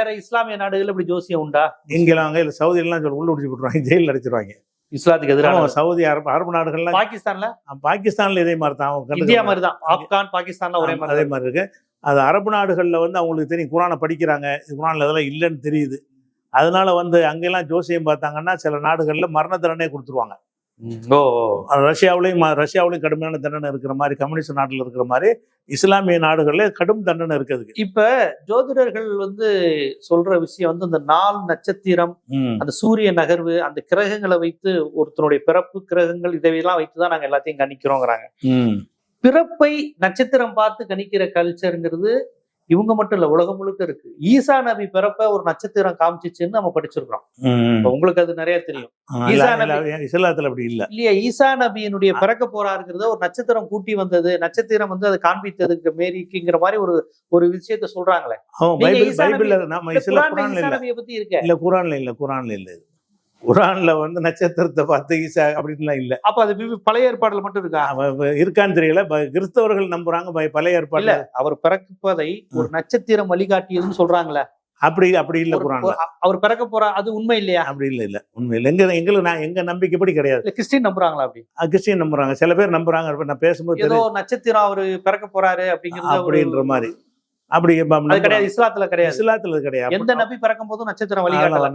வேற இஸ்லாமிய நாடுகள் இப்படி ஜோசியம் உண்டா? இங்கெல்லாம் அங்கே சவுதியெல்லாம் உள்ள பிடிச்சி போட்டுருவாங்க, ஜெயிலில் அடிச்சிருவாங்க. இஸ்லாத்துக்கு எதிராக சவுதி அரபு நாடுகள்லாம். பாகிஸ்தான்ல இதே மாதிரி தான், இந்தியா மாதிரி தான், ஆப்கான் பாகிஸ்தான்ல ஒரே மாதிரி அதே மாதிரி இருக்கு. அது அரபு நாடுகளில் அவங்களுக்கு தெரியும், குரானை படிக்கிறாங்க, குரானில் அதெல்லாம் இல்லைன்னு தெரியுது. அதனால அங்கெல்லாம் ஜோசியம் பார்த்தாங்கன்னா சில நாடுகளில் மரண தண்டனை கொடுத்துருவாங்க. ரஷ்யாவிலையும் கடுமையான தண்டனை இருக்கிற மாதிரி, கம்யூனிஸ்ட் நாட்டில் இருக்கிற மாதிரி இஸ்லாமிய நாடுகளில் கடும் தண்டனை இருக்குது. இப்ப ஜோதிடர்கள் சொல்ற விஷயம் இந்த நாள் நட்சத்திரம், அந்த சூரிய நகர்வு, அந்த கிரகங்களை வைத்து ஒருத்தனுடைய பிறப்பு கிரகங்கள் இதையெல்லாம் வைத்துதான் நாங்க எல்லாத்தையும் கணிக்கிறோங்கிறாங்க. பிறப்பை நட்சத்திரம் பார்த்து கணிக்கிற கல்ச்சருங்கிறது இவங்க மட்டும் இல்ல, உலகம் முழுக்க இருக்கு. ஈசா நபி பிறப்ப ஒரு நட்சத்திரம் காமிச்சிச்சுன்னு நம்ம படிச்சிருக்கிறோம். உங்களுக்கு அது நிறைய தெரியும். ஈசா நபி இஸ்லாத்துல அப்படி இல்ல இல்லையா? ஈசா நபியினுடைய பிறக்க போறாருங்கிறத ஒரு நட்சத்திரம் கூட்டி வந்தது, நட்சத்திரம் அதை காண்பித்ததுக்கு மேரிக்குங்கிற மாதிரி ஒரு விஷயத்த சொல்றாங்களே. ஈசா நபியை பத்தி இருக்க இல்ல, குரான்ல இல்ல. குரான்ல நட்சத்திரத்தை பார்த்து ஈசா அப்படின்லாம் இல்ல. அப்ப அது பழைய ஏற்பாடுல மட்டும் இருக்கா? இருக்கான்னு தெரியல. கிறிஸ்தவர்கள் நம்புறாங்க பழைய ஏற்பாடுல அவர் பிறப்பதை ஒரு நட்சத்திரம் வழிகாட்டியதுன்னு சொல்றாங்களே. அப்படி இல்ல குரான்ல. அவர் பிறக்க போறா, அது உண்மை இல்லையா? அப்படி இல்ல உண்மை இல்ல. எங்க நம்பிக்கைப்படி கிடையாது. கிறிஸ்டின் நம்புறாங்களா? அப்படி கிறிஸ்டின் நம்புறாங்க, சில பேர் நம்புறாங்க. நான் பேசும்போது ஏதோ நட்சத்திரம் அவரு பிறக்க போறாரு அப்படின்ற மாதிரி. அப்படி கிடையாது. இஸ்லாத்துல கிடையாது. இஸ்லாத்துல கிடையாது. எந்த நபி பிறக்கும் போதும் நட்சத்திரம் வழிகாட்டல.